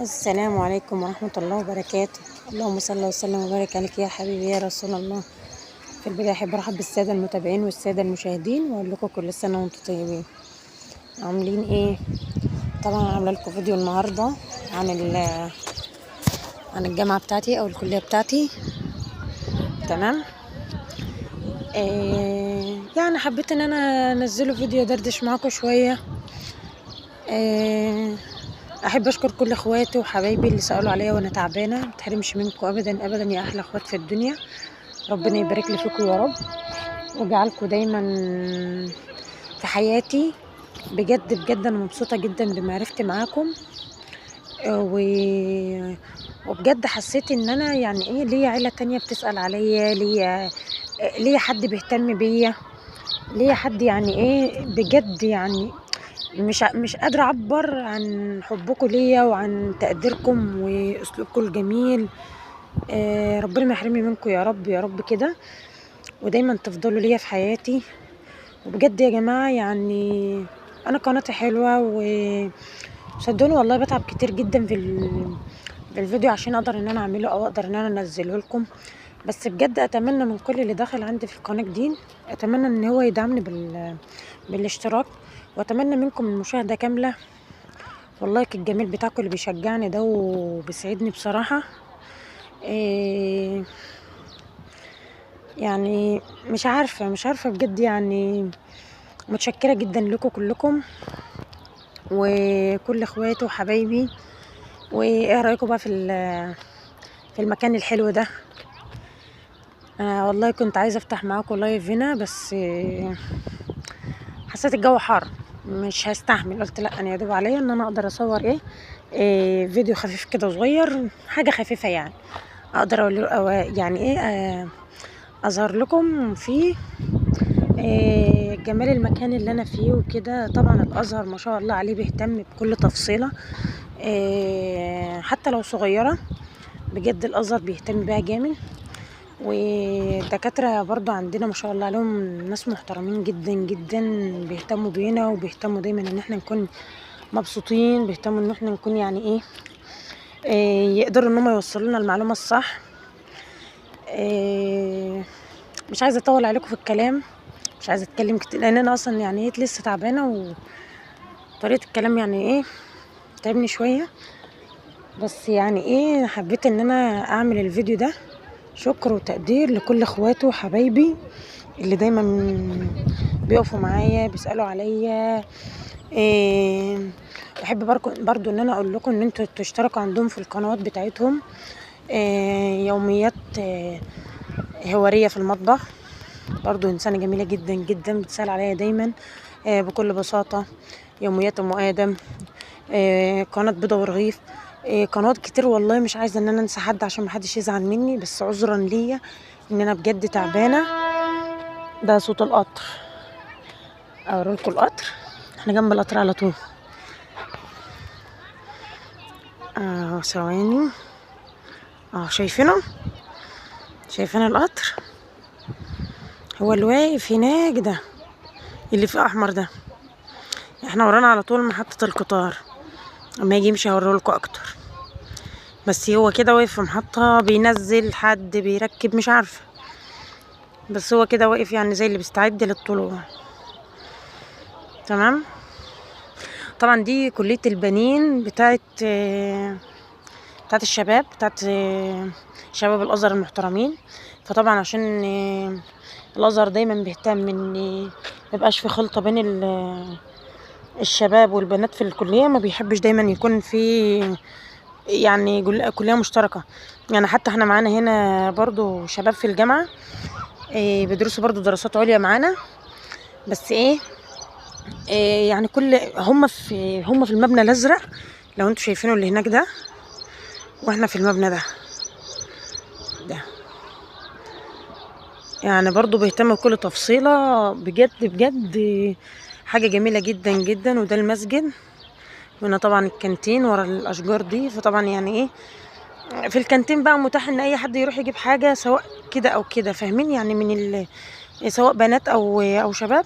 السلام عليكم ورحمة الله وبركاته. اللهم صل وسلم وبارك عليك يا حبيبي يا رسول الله. في البداية أحب أرحب بالسادة المتابعين والسادة المشاهدين وأقول لكم كل سنة وأنتم طيبين. عاملين إيه؟ طبعا عاملة لكم فيديو النهاردة عن الجامعة بتاعتي أو الكلية بتاعتي. تمام. يعني حبيت إن أنا أنزله فيديو دردش معاكم شوية. احب اشكر كل اخواتي وحبايبي اللي سالوا عليا وانا تعبانه. متحرمش منكم ابدا ابدا يا احلى اخوات في الدنيا. ربنا يبارك لي فيكم يا رب ويجعلكم دايما في حياتي. بجد بجد انا مبسوطه جدا بمعرفتي معاكم وبجد حسيت ان انا يعني ايه ليا عيله تانية بتسال عليا، ليا حد بيهتم بيا، ليا حد يعني ايه بجد. يعني مش قادرة أعبر عن حبكم ليا وعن تقديركم وأسلوبكم الجميل. ربنا ما يحرمني منكم يا رب يا رب كده، ودايما تفضلوا ليا في حياتي. وبجد يا جماعة يعني أنا قناتي حلوة وصدقوني والله بتعب كتير جدا في الفيديو عشان أقدر إن أنا أعمله أو أقدر إن أنا أنزله لكم. بس بجد أتمنى من كل اللي داخل عندي في القناة جديد، أتمنى إن هو يدعمني بالاشتراك، وأتمنى منكم المشاهدة كاملة واللايك الجميل بتاعكم اللي بيشجعني ده وبيسعدني بصراحة. يعني مش عارفة بجد. يعني متشكرة جدا لكم كلكم وكل اخواتي وحبايبي. وايه رأيكم بقى في المكان الحلو ده؟ والله كنت عايزة افتح معاكم لايف هنا، بس حسيت الجو حار مش هستحمل. قلت لا، انا يدوب عليا ان انا اقدر اصور فيديو خفيف كده صغير، حاجة خفيفة يعني اقدر يعني ايه اظهر لكم فيه جمال المكان اللي انا فيه وكده. طبعا الازهر ما شاء الله عليه بيهتم بكل تفصيلة حتى لو صغيرة. بجد الازهر بيهتم بيها جامد، والدكاترة برضو عندنا ما شاء الله عليهم ناس محترمين جدا جدا، بيهتموا بينا وبيهتموا دايما ان احنا نكون مبسوطين، بيهتموا ان احنا نكون يعني ايه يقدروا ان هم يوصلوا لنا المعلومة الصح. مش عايزة اطول عليكم في الكلام، مش عايزة اتكلم كتير لان انا اصلا يعني ايه لسه تعبانة وطريقة الكلام يعني ايه تعبني شوية. بس يعني ايه حبيت ان انا اعمل الفيديو ده شكر وتقدير لكل اخواتي وحبايبي اللي دايما بيقفوا معايا بيسألوا عليا. بحب برضو ان انا اقول لكم ان انتوا تشتركوا عندهم في القنوات بتاعتهم. يوميات هوارية في المطبخ، برضو انسانة جميلة جدا جدا بتسأل عليا دايما بكل بساطة. يوميات ام ادم، قناة بيضة ورغيف، قنوات كتير. والله مش عايزة ان انا انسى حد عشان محدش يزعل مني، بس عذرا ليا ان انا بجد تعبانة. ده صوت القطر، اوريكم القطر، احنا جنب القطر على طول. ثواني. شايفين القطر؟ هو اللي واقف هناك ده اللي في احمر ده، احنا ورانا على طول محطة القطار. اما يجي يمشي هوريلكوا اكتر. بس هو كده واقف في محطة بينزل حد بيركب مش عارفة، بس هو كده واقف يعني زي اللي بيستعد للطلوع. تمام. طبعا دي كلية البنين بتاعت الشباب، بتاعت شباب الازهر المحترمين. فطبعا عشان الازهر دايما بيهتم ان ميبقاش في خلطة بين الشباب والبنات في الكلية، ما بيحبش دايما يكون في يعني كلية مشتركة. يعني حتى احنا معانا هنا برضو شباب في الجامعة بيدرسوا برضو دراسات عليا معانا، بس يعني هم في المبنى الازرق لو انتوا شايفينه اللي هناك ده، واحنا في المبنى ده يعني برضو بيهتم بكل تفصيلة. بجد بجد حاجة جميلة جدا جدا. وده المسجد، وهنا طبعا الكانتين ورا الاشجار دي. فطبعا يعني ايه في الكانتين بقى متاح ان اي حد يروح يجيب حاجة سواء كده او كده، فاهمين يعني؟ سواء بنات او شباب،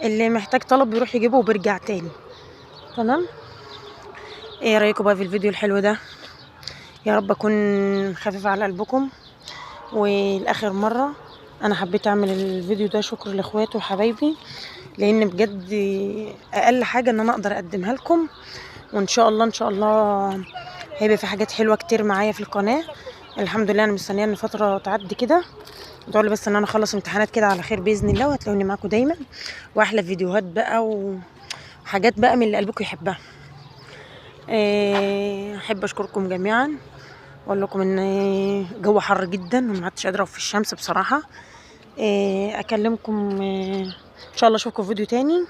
اللي محتاج طلب بيروح يجيبه وبيرجع تاني. تمام. ايه رايكم بقى في الفيديو الحلو ده؟ يا رب اكون خفيفه على قلبكم. والاخر مره انا حبيت اعمل الفيديو ده شكر لاخواتي وحبايبي، لان بجد اقل حاجه ان انا اقدر اقدمها لكم. وان شاء الله ان شاء الله هيبقى في حاجات حلوه كتير معايا في القناه. الحمد لله انا مستنيه ان فتره تعدي كده. ادعوا لي بس ان انا اخلص امتحانات كده على خير باذن الله، وهتلاقوني معاكم دايما واحلى فيديوهات بقى وحاجات بقى من اللي قلبكم يحبها. احب اشكركم جميعا، واقول لكم ان الجو حر جدا وما عدتش قادره اقف في الشمس بصراحه. اكلمكم ان شاء الله اشوفكم في فيديو تاني،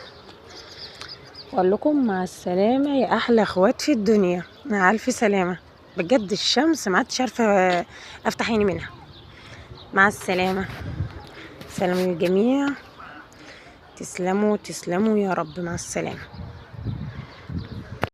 واقول لكم مع السلامه يا احلى اخوات في الدنيا. مع الف سلامه. بجد الشمس ما عدتش عارفه افتح عيني منها. مع السلامه. سلام للجميع. تسلموا تسلموا يا رب. مع السلامه.